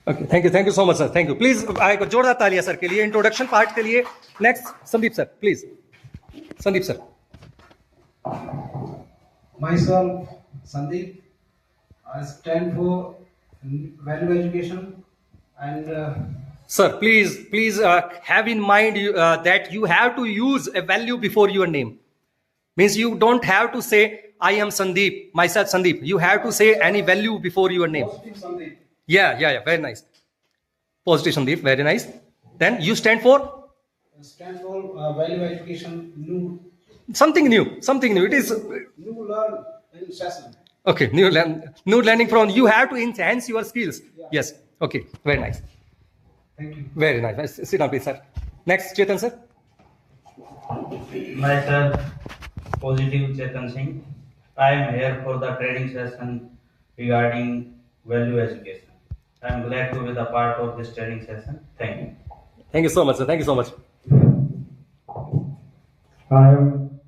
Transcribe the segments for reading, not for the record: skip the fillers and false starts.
Okay, thank you so much, sir. Thank you. Please, I को जोरदार तालियां sir के लिए इंट्रोडक्शन पार्ट के लिए. Next, Sandeep sir, please. Sandeep sir. Myself, Sandeep. I stand for value education and. Sir, please have in mind that you have to use a value before your name. Means you don't have to say I am Sandeep, myself Sandeep. You have to say any value before your name. Positive Sandeep. Yeah. Very nice. Positive Sandeep. Very nice. Then you stand for Stand for value education. something new. It is New learn in session. okay. New learning from. You have to enhance your skills. Yeah. Yes. Okay. Very nice. Thank you. Very nice. Sit down, please, sir. Next, Chetan sir. Myself, Positive Chetan Singh. I am here for the training session regarding value education. I am glad to be the part of this training session. Thank you. Thank you so much, sir. Thank you so much. I am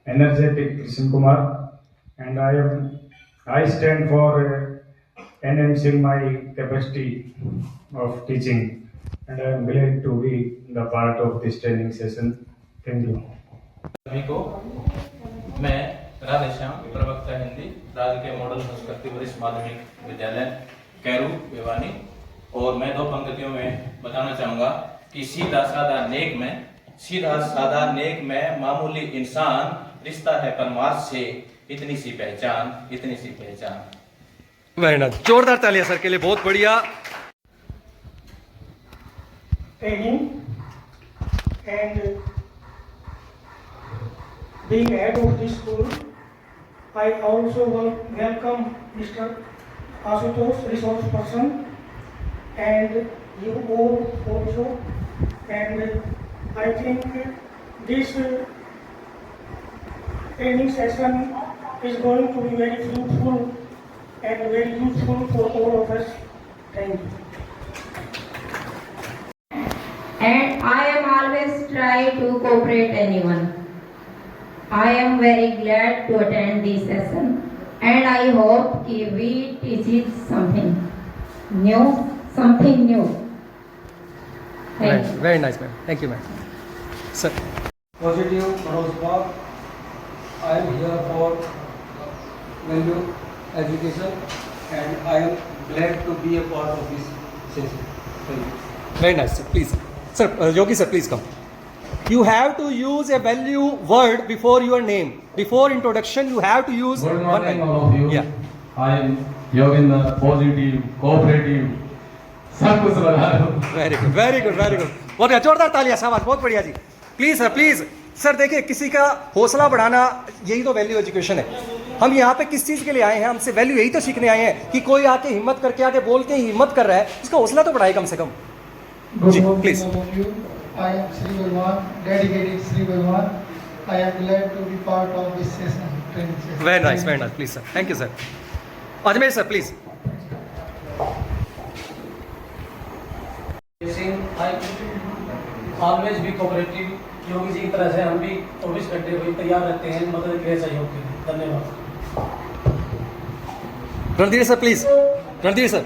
energetic Krishna Kumar, and I stand for enhancing my capacity of teaching, and I am glad to be the part of this training session. Thank you. सभी को मैं राधेश्याम प्रवक्ता हिंदी राजकीय model संस्कृति वरिष्ठ माध्यमिक विद्यालय Carew Bhiwani, और मैं दो पंक्तियों में बताना चाहूँगा कि सीधा साधा नेक में मामूली इंसान, रिश्ता है परमार्थ से इतनी सी पहचान. Very nice. जोरदार तालियां सर के लिए. बहुत बढ़िया. Training and being head of this school, I also welcome Mr. Asutosh, resource person, and you all also. And I think this training session is going to be very fruitful and very useful for all of us. Thank you. And I am always try to cooperate anyone. I am very glad to attend this session, and I hope we teach something new. Thank you. Very nice, ma'am. Thank you, ma'am. Sir. Positive Manoj Kumar. I am here for value education and I am glad to be a part of this session. Thank you. Very nice, sir. Please. Sir, Yogi sir, please come. You have to use a value word before your name. Before introduction, you have to use Good one morning, value. all of you. Yeah. I am Yogendra, positive, cooperative. सब कुछ लगा रहा Very good. बहुत बढ़िया. जोरदार तालियां. शाबाश. बहुत बढ़िया जी. प्लीज सर देखिए, किसी का हौसला बढ़ाना यही तो वैल्यू एजुकेशन है. हम यहाँ पे किस चीज के लिए आए हैं? हमसे वैल्यू यही तो सीखने आए हैं कि कोई आके हिम्मत करके आके बोल के हिम्मत कर रहा है, उसका हौसला तो बढ़ाए कम से कम. Good ji, morning, please. all of you. I am Sri Balwan, dedicated Sri Balwan. I am glad to be part of this session, training session. Very nice. Please, sir. Thank you, sir. Ajmer sir, please. I always be cooperative. Yogi ji की तरह से हम भी 24 घंटे वही तैयार रहते हैं मदद के लिए, सहयोग के लिए. धन्यवाद. Randhir sir, please. Randhir sir.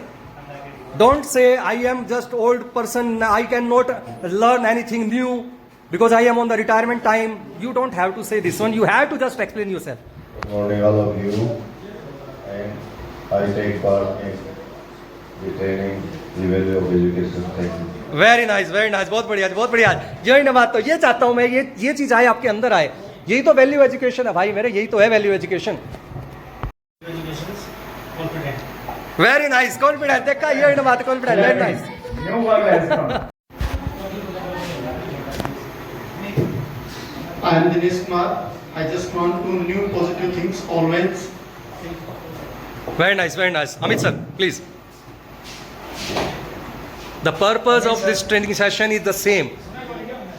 Don't say I am just old person. I cannot learn anything new because I am on the retirement time. You don't have to say this one. You have to just explain yourself. Good morning, all of you. And I take part in the training, the value of education. Thank you. Very nice. बहुत बढ़िया. यही ना बात तो ये चाहता हूँ मैं, ये चीज आए आपके अंदर आए. यही तो वैल्यू एजुकेशन है भाई मेरे. यही तो है value education. Very nice. Confident. देखा, ये ना बात. Confident. Very nice. New word has come. I am Dinesh Kumar. I just want to new positive things always. Very nice. Amit sir, please. The purpose of this training session is the same.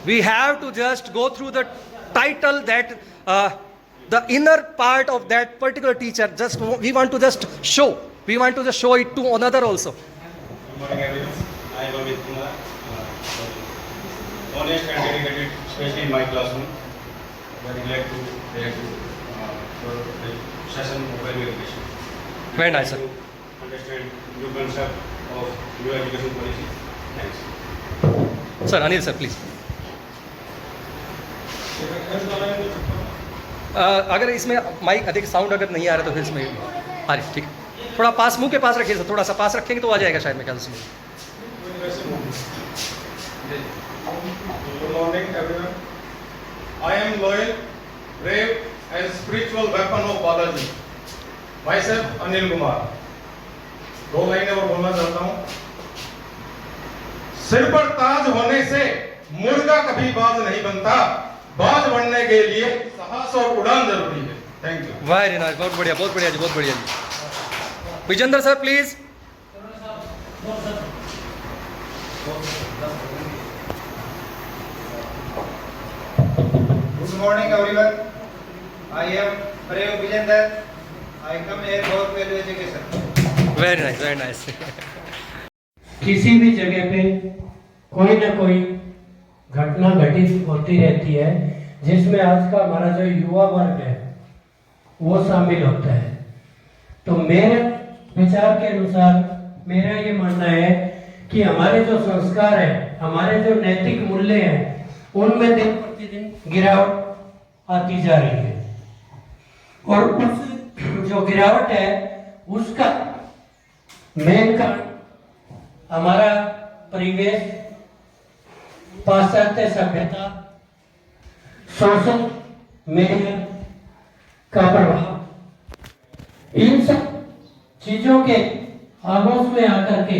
We have to just go through the title that the inner part of that particular teacher. We want to just show. We want to just show it to another also. Good morning, everyone. I am Amit Kumar. Honest and dedicated, especially in my classroom. Very glad to react to the session of value education. Very nice, sir. Understand new concept of new education policy. Thanks. Sir Anil sir please. अगर इसमें mic अधिक sound अगर नहीं आ रहा तो फिर इसमें आ रही, ठीक है। थोड़ा पास, मुंह के पास रखिए सर, थोड़ा सा पास रखेंगे तो आ जाएगा शायद, मेरे ख्याल से। Good morning, everyone. I am loyal, brave, and spiritual weapon of Balaji. Myself, Anil Kumar. 2 लाइनें और बोलना चाहता हूँ। सिर पर ताज होने से मुर्गा कभी बाज नहीं बनता, बाज बनने के लिए साहस और उड़ान जरूरी है। Thank you. वेरी नाइस, बहुत बढ़िया, बहुत बढ़िया जी, बहुत बढ़िया ji. Vijender sir please. Good morning everyone. I am Brave Vijender. I come here for value education. Very nice, very nice. किसी भी जगह पे कोई ना कोई घटना घटित होती रहती है जिसमें आज का हमारा जो युवा वर्ग है वो शामिल होता है। तो मेरे विचार के अनुसार मेरा ये मानना है कि हमारे जो संस्कार है, हमारे जो नैतिक मूल्य हैं, उनमें दिन प्रतिदिन गिरावट आती जा रही है। और उस जो गिरावट है उसका मेन कारण हमारा परिवेश, पाश्चात्य सभ्यता, सोशल मीडिया का प्रभाव, इन सब चीजों के आगोश में आकर के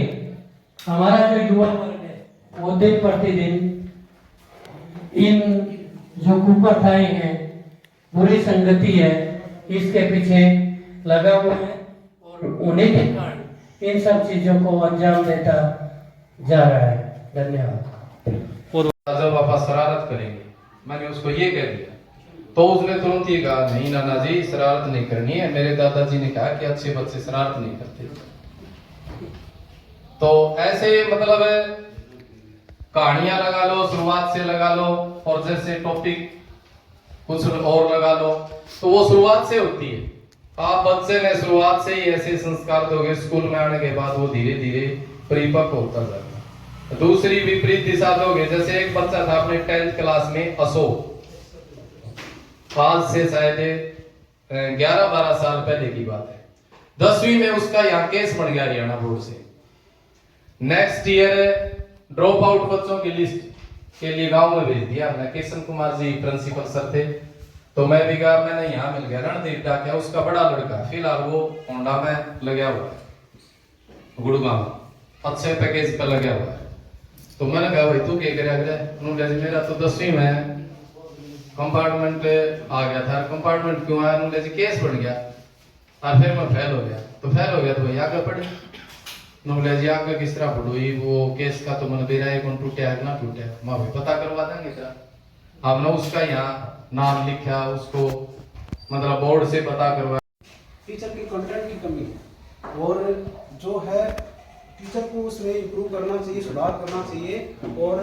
हमारा जो युवा वर्ग है वो दिन प्रतिदिन इन जो कुप्रथाएं हैं, बुरी संगति है, इसके पीछे लगा हुआ है और उन्हीं के कारण इन सब चीजों को अंजाम देता जा रहा है। धन्यवाद। जब आप शरारत करेंगे, मैंने उसको ये कह दिया तो उसने तुरंत ये कहा नहीं नाना जी शरारत नहीं करनी है, मेरे दादाजी ने कहा कि अच्छे बच्चे शरारत नहीं करते। तो ऐसे मतलब कहानियां लगा लो, शुरुआत से लगा लो, और जैसे टॉपिक कुछ और लगा लो, तो वो शुरुआत से होती है। आप बच्चे ने शुरुआत से ही ऐसे संस्कार दोगे, स्कूल में आने के बाद वो धीरे धीरे परिपक्व होता जाएगा। दूसरी विपरीत दिशा दोगे, जैसे एक बच्चा था अपने 10th क्लास में, अशोक, आज से शायद 11-12 साल पहले की बात है। 10वीं में उसका यहाँ केस बन गया हरियाणा बोर्ड से। नेक्स्ट ईयर ड्रॉप आउट बच्चों की लिस्ट के लिए गांव में भेज दिया हमने। किशन कुमार जी प्रिंसिपल सर थे, तो मैं भी गया, मैंने यहाँ मिल गया रणदीप डाकिया, उसका बड़ा लड़का फिलहाल वो होंडा में लगा हुआ है, गुड़गांव, अच्छे पैकेज पे लगा हुआ है। तो मैंने कहा भाई तू क्या करेगा? मेरा तो 10वीं में कंपार्टमेंट आ गया था। कंपार्टमेंट क्यों आया? उन्होंने जी केस बन गया और फिर मैं फेल हो गया। तो फेल हो गया तो भाई आगे पढ़े। बोले जी आगे किस तरह पढ़ोई, वो केस का तो मैंने बेरा है, कौन टूटा है ना टूटा है, माँ भाई पता करवा देंगे तेरा। हमने उसका यहाँ नाम लिखा, उसको मतलब बोर्ड से पता करवा। टीचर की कंटेंट की कमी है और जो है टीचर को उसमें इम्प्रूव करना चाहिए, सुधार करना चाहिए और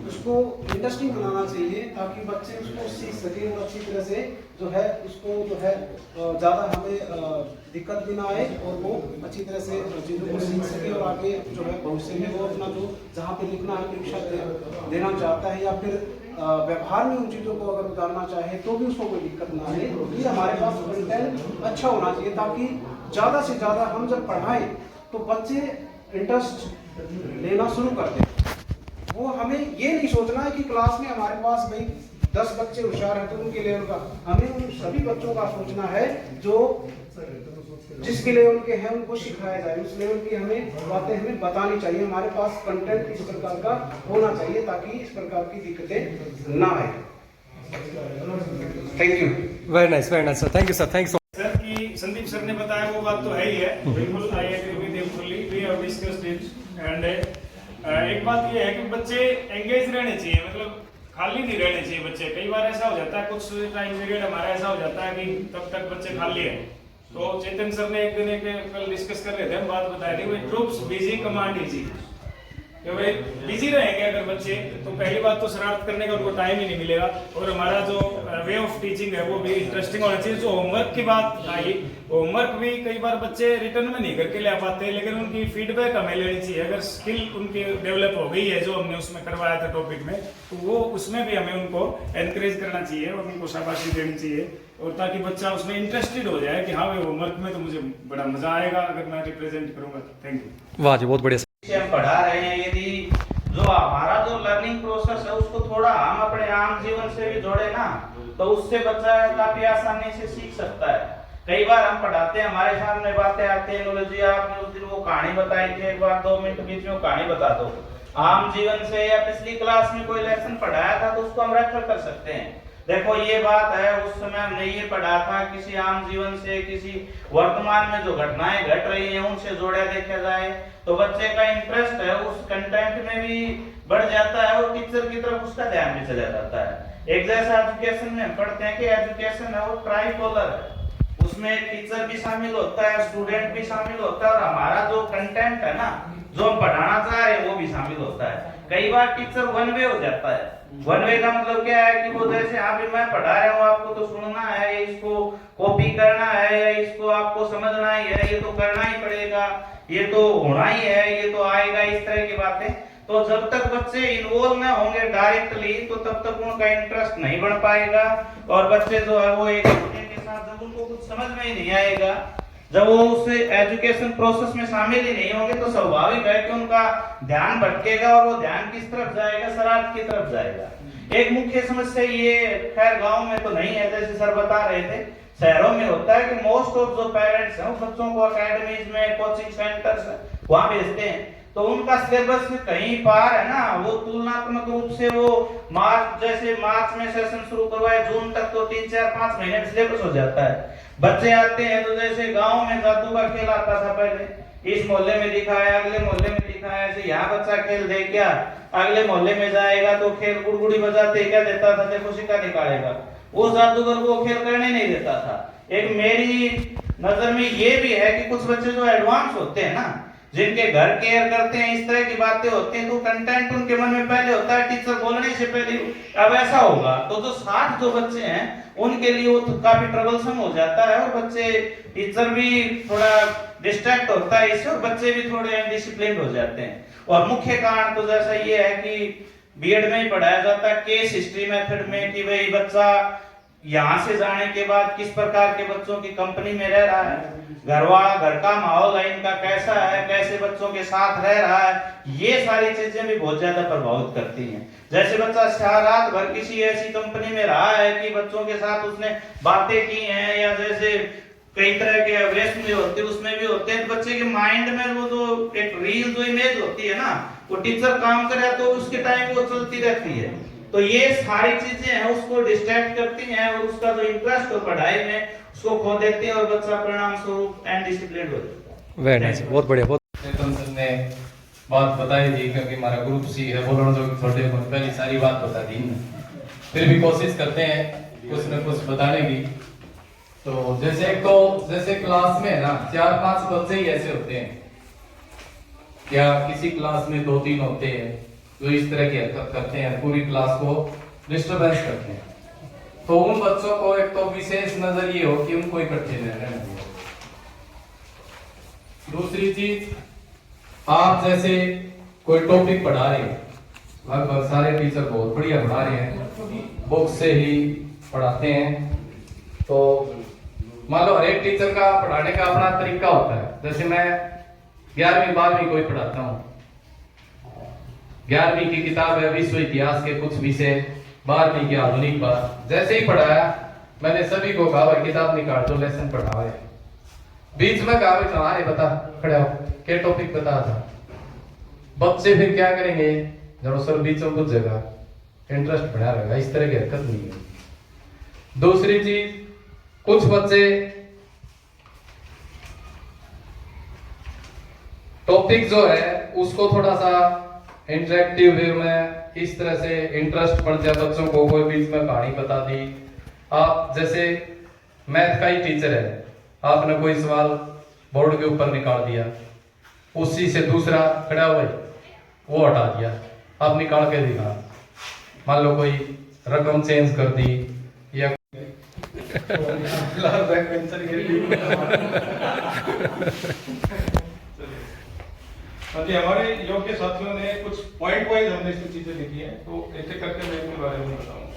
उसको इंटरेस्टिंग बनाना चाहिए ताकि बच्चे उसको सीख सकें और अच्छी तरह से जो है उसको जो है ज़्यादा हमें दिक्कत भी ना आए और वो अच्छी तरह से चीज़ों को सीख सके और आगे जो है भविष्य में वो अपना जो जहाँ पे लिखना है परीक्षा देना चाहता है या फिर व्यवहार में उन चीज़ों को अगर उतारना चाहे तो भी उसको कोई दिक्कत ना आए। ये हमारे पास कंटेंट अच्छा होना चाहिए ताकि ज़्यादा से ज़्यादा हम जब पढ़ाएं तो बच्चे इंटरेस्ट लेना शुरू कर दें। वो हमें ये नहीं सोचना है कि क्लास में हमारे पास भाई 10 बच्चे होशियार हैं तो उनके लेवल का, हमें उन सभी बच्चों का सोचना है जो जिसके लेवल के हैं उनको सिखाया जाए, उस लेवल की हमें बातें हमें बतानी चाहिए। हमारे पास कंटेंट इस प्रकार का होना चाहिए ताकि इस प्रकार की दिक्कतें ना आए। Thank you. Very nice sir, thank you sir, thanks sir की संदीप सर ने बताया वो बात तो है ही है, बिल्कुल I agree with him fully, we have discussed it. And एक बात ये है कि बच्चे एंगेज रहने चाहिए, मतलब खाली नहीं रहने चाहिए बच्चे। कई बार ऐसा हो जाता है, कुछ टाइम पीरियड हमारा ऐसा हो जाता है कि तब तक बच्चे खाली है। तो चेतन सर ने एक दिन कल डिस्कस कर रहे थे, हम बात बताई थी, ट्रूप्स बिजी कमांड इजी। कि भाई बिजी रहेंगे अगर बच्चे तो पहली बात तो शरारत करने का उनको टाइम ही नहीं मिलेगा, और हमारा जो वे ऑफ टीचिंग है वो भी इंटरेस्टिंग होना चाहिए। जो होमवर्क की बात आई, होमवर्क भी कई बार बच्चे रिटर्न में नहीं करके ले पाते, लेकिन उनकी फीडबैक हमें लेनी चाहिए। अगर स्किल उनकी डेवलप हो गई है जो हमने उसमें करवाया था टॉपिक में, तो वो उसमें भी हमें उनको एनकरेज करना चाहिए और उनको शाबाशी देनी चाहिए, और ताकि बच्चा उसमें इंटरेस्टेड हो जाए कि हाँ भाई होमवर्क में तो मुझे बड़ा मजा आएगा अगर मैं रिप्रेजेंट करूंगा। Thank you. वाह जी, बहुत बढ़िया। हम पढ़ा रहे हैं, यदि जो हमारा जो लर्निंग प्रोसेस है उसको थोड़ा हम अपने आम जीवन से भी जोड़े ना, तो उससे बच्चा काफी आसानी से सीख सकता है। कई बार हम पढ़ाते हैं, हमारे सामने बातें आती है, नॉलेज आपने उस दिन वो कहानी बताई थी, एक बार 2 मिनट बीच में कहानी बता दो, आम जीवन से या पिछली क्लास में कोई लेसन पढ़ाया था तो उसको हम रेफर कर सकते हैं। देखो ये बात है, उस समय हमने ये पढ़ा था, किसी आम जीवन से, किसी वर्तमान में जो घटनाएं घट रही हैं उनसे जोड़ा देखा जाए तो बच्चे का इंटरेस्ट है उस कंटेंट में भी बढ़ जाता है और टीचर की तरफ उसका ध्यान भी चला जाता है। एक जैसा एजुकेशन में हम पढ़ते हैं कि एजुकेशन है वो ट्राइपोलर है, उसमें टीचर भी शामिल होता है, स्टूडेंट भी शामिल होता है, और हमारा जो कंटेंट है ना, जो हम पढ़ाना चाह रहे हैं वो भी शामिल होता है। कई बार टीचर वन वे हो जाता है। वन वे का मतलब क्या है कि वो जैसे अभी मैं पढ़ा रहा हूँ, आपको तो सुनना है, इसको कॉपी करना है, या इसको आपको समझना ही है, ये तो करना ही पड़ेगा, ये तो होना ही है, ये तो आएगा, इस तरह की बातें। तो जब तक बच्चे इन्वॉल्व ना होंगे डायरेक्टली तो तब तक उनका इंटरेस्ट नहीं बढ़ पाएगा, और बच्चे जो है वो एक दूसरे के साथ जब उनको कुछ समझ में ही नहीं आएगा, जब वो उस एजुकेशन प्रोसेस में शामिल ही नहीं होंगे, तो स्वाभाविक है कि उनका ध्यान भटकेगा और वो ध्यान किस तरफ जाएगा, शरारत की तरफ जाएगा। एक मुख्य समस्या ये, खैर गांव में तो नहीं है जैसे सर बता रहे थे, शहरों में होता है कि मोस्ट ऑफ जो पेरेंट्स हैं वो बच्चों को एकेडमीज में, कोचिंग सेंटर्स वहां भेजते हैं, तो उनका सिलेबस कहीं पार है ना, वो तुलनात्मक रूप से वो मार्च में सेशन शुरू करवाए, जून तक तो 3, 4, 5 महीने में सिलेबस हो जाता है। बच्चे आते हैं तो जैसे गांव में जादू का खेल आता था पहले, इस मोहल्ले में दिखाया, अगले मोहल्ले में दिखाया, ऐसे यहाँ बच्चा खेल दे क्या, अगले मोहल्ले में जाएगा तो खेल गुड़गुड़ी बजाते क्या देता था, देखो सिक्का निकालेगा, वो जादूगर वो खेल करने नहीं देता था। एक मेरी नजर में ये भी है कि कुछ बच्चे जो एडवांस होते हैं ना, जिनके घर केयर करते हैं, इस तरह की बातें होती हैं, तो कंटेंट उनके मन में पहले होता है, टीचर बोलने से पहले अब ऐसा होगा, तो जो 60 जो बच्चे हैं उनके लिए वो तो काफी ट्रबलसम हो जाता है, और बच्चे, टीचर भी थोड़ा डिस्ट्रैक्ट होता है इससे, और बच्चे भी थोड़े अनडिसिप्लिन्ड हो जाते हैं। और मुख्य कारण तो जैसा ये है कि बीएड में ही पढ़ाया जाता है केस हिस्ट्री मेथड में, कि भाई बच्चा यहाँ से जाने के बाद किस प्रकार के बच्चों की कंपनी में रह रहा है, घर का माहौल है इनका कैसा है, कैसे बच्चों के साथ रह रहा है, ये सारी चीजें भी बहुत ज्यादा प्रभावित करती हैं। जैसे बच्चा रात भर किसी ऐसी कंपनी में रहा है कि बच्चों के साथ उसने बातें की हैं, या जैसे कई तरह के अभ्यास में होते हैं उसमें भी होते हैं, तो बच्चे के माइंड में वो जो एक रील जो इमेज होती है ना, वो टीचर काम करे तो उसके टाइम वो चलती रहती है, तो ये सारी चीजें हैं उसको डिस्ट्रैक्ट करती हैं, और उसका जो इंटरेस्ट हो पढ़ाई में उसको खो देती है, और बच्चा परिणाम स्वरूप अनडिसिप्लिन्ड हो जाता है। वेरी नाइस, बहुत बढ़िया। बहुत चेतन सर ने बात बताई थी, क्योंकि हमारा ग्रुप सी है, बोलना तो छोटे पहले सारी बात बता दी, फिर भी कोशिश करते हैं कुछ न कुछ बताने की। तो जैसे एक तो जैसे क्लास में है ना 4-5 बच्चे ही ऐसे होते हैं, या किसी क्लास में 2-3 होते हैं जो इस तरह की हरकत करते हैं, पूरी क्लास को डिस्टरबेंस करते हैं, तो उन बच्चों को एक तो विशेष नजर ये हो कि उनको इकट्ठे रहना चाहिए। दूसरी चीज, आप जैसे कोई टॉपिक पढ़ा रहे हैं, लगभग सारे टीचर बहुत बढ़िया पढ़ा रहे हैं, बुक से ही पढ़ाते हैं, तो मान लो हर एक टीचर का पढ़ाने का अपना तरीका होता है। जैसे मैं 11वीं 12वीं को ही पढ़ाता हूँ, 11वीं की किताब है विश्व इतिहास के कुछ विषय, 12वीं की आधुनिक बात। जैसे ही पढ़ाया मैंने सभी को कहा किताब निकाल दो, लेसन पढ़ाओ। बीच में कहा तुम्हारे बता खड़े हो क्या टॉपिक बता था, बच्चे फिर क्या करेंगे, जब सर बीच में कुछ जगह इंटरेस्ट बढ़ा रहेगा, इस तरह की हरकत नहीं है। दूसरी चीज, कुछ बच्चे टॉपिक जो है उसको थोड़ा सा इंटरेक्टिव वे में इस तरह से इंटरेस्ट पड़ जाए बच्चों को, कोई बीच में कहानी बता दी। आप जैसे मैथ का ही टीचर है, आपने कोई सवाल बोर्ड के ऊपर निकाल दिया, उसी से दूसरा खड़ा हुआ वो हटा दिया, अब निकाल के दिखा। मान लो कोई रकम चेंज कर दी या जी, हमारे योग के साथियों ने कुछ पॉइंट वाइज हमने इसमें चीजें लिखी हैं, तो एक एक करके मैं इनके बारे में बताऊंगा।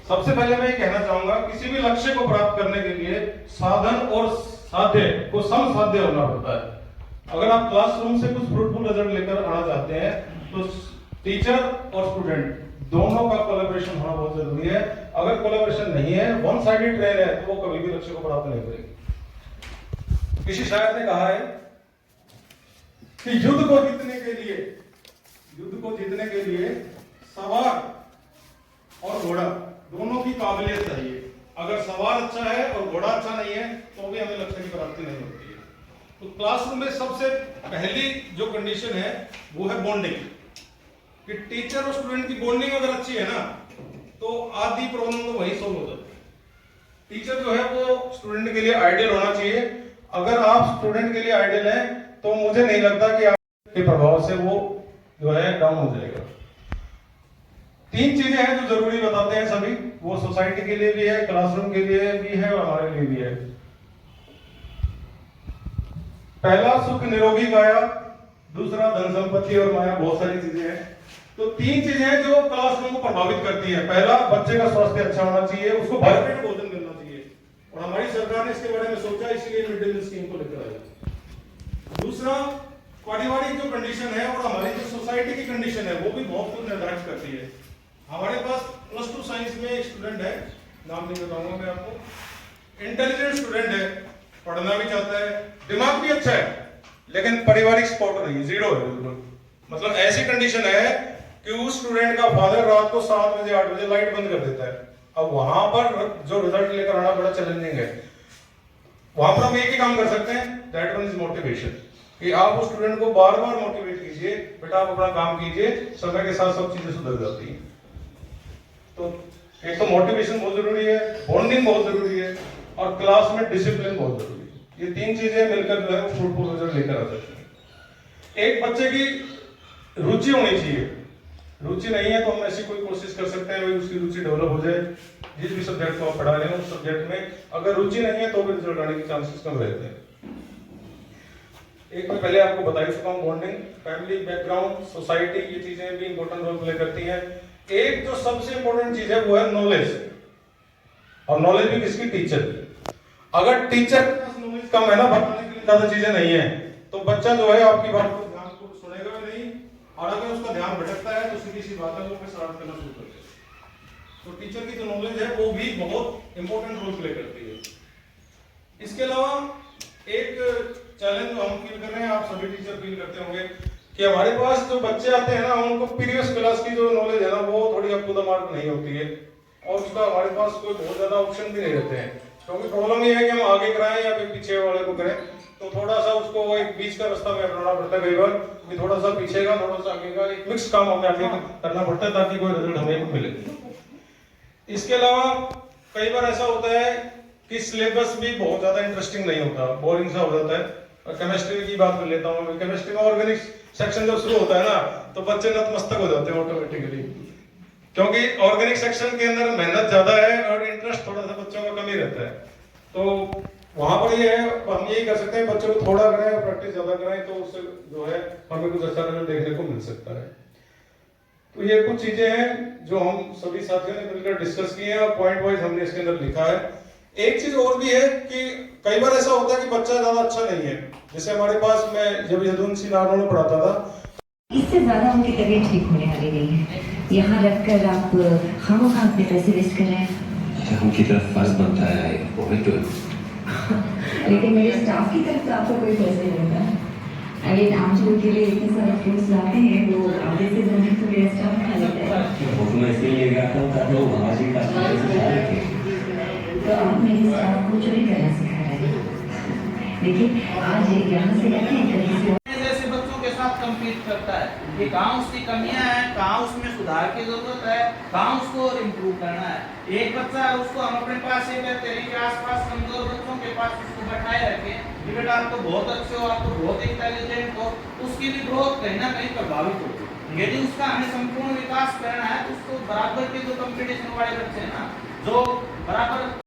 सबसे पहले मैं ये कहना चाहूंगा, किसी भी लक्ष्य को प्राप्त करने के लिए साधन और साध्य को समसाध्य होना पड़ता है। अगर आप क्लासरूम से कुछ फ्रूटफुल रिजल्ट लेकर आना चाहते हैं तो टीचर और स्टूडेंट दोनों का कोलैबोरेशन होना बहुत जरूरी है। अगर कोलैबोरेशन नहीं है, वन साइडेड ट्रेन है, तो वो कभी भी लक्ष्य को प्राप्त नहीं करेगी। किसी शायर ने कहा है कि युद्ध को जीतने के लिए सवार और घोड़ा दोनों की काबिलियत चाहिए। अगर सवार अच्छा है और घोड़ा अच्छा नहीं है तो भी हमें लक्ष्य की प्राप्ति नहीं होती है। तो क्लासरूम में सबसे पहली जो कंडीशन है वो है बॉन्डिंग, कि टीचर और स्टूडेंट की बॉन्डिंग अगर अच्छी है ना तो आधी प्रॉब्लम तो वही सोल्व हो जाती है। टीचर जो है वो स्टूडेंट के लिए आइडियल होना चाहिए। अगर आप स्टूडेंट के लिए आइडियल हैं तो मुझे नहीं लगता कि आपके प्रभाव से वो जो है डाउन हो जाएगा। 3 चीजें हैं जो जरूरी बताते हैं सभी, वो सोसाइटी के लिए भी है, क्लासरूम के लिए भी है और हमारे लिए भी है। पहला सुख निरोगी काया, दूसरा धन संपत्ति और माया, बहुत सारी चीजें हैं। तो 3 चीजें हैं जो क्लासरूम को प्रभावित करती है। पहला, बच्चे का स्वास्थ्य अच्छा होना चाहिए, उसको भरपेट भोजन मिलना चाहिए, और हमारी सरकार ने इसके बारे में सोचा, इसलिए मिड डे मील स्कीम को लेकर आई। दूसरा, पारिवारिक जो कंडीशन है और हमारी जो सोसाइटी की कंडीशन है वो भी बहुत कुछ निर्धारित करती है। हमारे पास +2 साइंस में एक स्टूडेंट है, नाम नहीं बताऊंगा मैं आपको, इंटेलिजेंट स्टूडेंट है, पढ़ना भी चाहता है, दिमाग भी अच्छा है, लेकिन पारिवारिक सपोर्ट नहीं, 0 है बिल्कुल। मतलब ऐसी कंडीशन है कि उस स्टूडेंट का फादर रात को 7 बजे 8 बजे लाइट बंद कर देता है। अब वहां पर जो रिजल्ट लेकर आना बड़ा चैलेंजिंग है। वहां पर हम एक ही काम कर सकते हैं, दैट वन इज मोटिवेशन, कि आप उस स्टूडेंट को बार बार मोटिवेट कीजिए, बेटा आप अपना काम कीजिए, समय के साथ सब चीजें सुधर जाती हैं। तो एक तो मोटिवेशन बहुत जरूरी है, बॉन्डिंग बहुत जरूरी है, और क्लास में डिसिप्लिन बहुत जरूरी है। ये 3 चीजें मिलकर जो है फ्रूटफुल रिजल्ट लेकर आ सकते हैं। एक बच्चे की रुचि होनी चाहिए, रुचि नहीं है तो हम ऐसी कोई कोशिश कर सकते हैं उसकी रुचि डेवलप हो जाए। जिस भी सब्जेक्ट को आप पढ़ा रहे हैं उस सब्जेक्ट में अगर रुचि नहीं है तो भी रिजल्ट आने के चांसेस कम रहते हैं। एक मैं पहले आपको बता चुका हूं, बॉन्डिंग, फैमिली बैकग्राउंड, सोसाइटी, ये चीजें भी इंपॉर्टेंट रोल प्ले करती हैं। एक जो सबसे इंपॉर्टेंट चीज है वो है नॉलेज, और नॉलेज भी किसकी? टीचर की। अगर टीचर के पास नॉलेज कम है ना, बताने के लिए ज्यादा चीजें नहीं है, तो बच्चा जो है आपकी बात को ध्यान को सुनेगा भी नहीं, और अगर उसका ध्यान भटकता है तो सीधी सी बात है वो शरारत करना शुरू कर देगा। तो टीचर की जो नॉलेज है वो भी बहुत इंपॉर्टेंट रोल प्ले करती है। इसके अलावा एक चैलेंज जो हम फील कर रहे हैं, आप सभी टीचर फील करते होंगे, कि हमारे पास जो बच्चे आते हैं ना, उनको प्रीवियस क्लास की जो नॉलेज है ना वो थोड़ी अप टू द मार्क नहीं होती है, और उसका हमारे पास कोई बहुत ज्यादा ऑप्शन भी नहीं रहते हैं। क्योंकि प्रॉब्लम ये है कि हम आगे कराएं या फिर पीछे वाले को करें, तो थोड़ा सा उसको एक बीच का रास्ता में अपनाना पड़ता है कई बार, कि थोड़ा सा पीछे का थोड़ा सा आगे का एक मिक्स काम हमें आगे करना पड़ता है ताकि कोई रिजल्ट हमें मिले। इसके अलावा कई बार ऐसा होता है कि सिलेबस भी बहुत ज्यादा इंटरेस्टिंग नहीं होता, बोरिंग सा हो जाता है। और केमिस्ट्री की बात कर लेता हूँ, केमिस्ट्री में ऑर्गेनिक सेक्शन जब शुरू होता है ना तो बच्चे नतमस्तक हो जाते हैं ऑटोमेटिकली, क्योंकि ऑर्गेनिक सेक्शन के अंदर मेहनत ज्यादा है और इंटरेस्ट थोड़ा सा बच्चों का कम ही रहता है। तो वहां पर ये है, हम यही कर सकते हैं, बच्चों को थोड़ा करें और प्रैक्टिस ज्यादा करें, तो उससे जो है हमें कुछ अच्छा रिजल्ट देखने को मिल सकता है। तो ये कुछ चीजें हैं जो हम सभी साथियों ने मिलकर डिस्कस की हैं और पॉइंट वाइज हमने इसके अंदर लिखा है। एक चीज और भी है कि कई बार ऐसा होता है कि बच्चा ज्यादा अच्छा नहीं है, जैसे हमारे पास मैं जब यदुन सिंह नारों में पढ़ाता था, इससे ज्यादा उनकी तबीयत ठीक होने वाली नहीं है। यहाँ रखकर आप खामोखा अपने पैसे वेस्ट कर रहे हैं। उनकी तरफ फर्ज बनता है लेकिन मेरे स्टाफ की तरफ तो आपको कोई पैसे नहीं होता। अगर आप जो उनके लिए इतने सारे फ्रूट्स लाते हैं वो आधे से ज्यादा तो मेरा स्टाफ खा लेता है। वो मैं इसलिए ले आता हूँ ताकि वो वहाँ जी का तो आप मेरे स्टाफ को चोरी करना सिखा रहे हैं। देखिए आज यहाँ से लेके जैसे बच्चों के साथ कम्पीट करता है कि कहाँ उसकी कमियां हैं, कहाँ उसमें सुधार की जरूरत है, कहाँ उसको और इम्प्रूव करना है। एक बच्चा उसको हम अपने पास ये कहते हैं कि आसपास कमजोर बच्चों के पास उसको बैठाए रखें कि बेटा आप तो बहुत अच्छे हो, आप तो बहुत इंटेलिजेंट हो, उसकी भी ग्रोथ कहीं ना कहीं प्रभावित होती है। यदि उसका हमें संपूर्ण विकास करना है तो उसको बराबर के जो कंपटीशन वाले बच्चे हैं ना, जो बराबर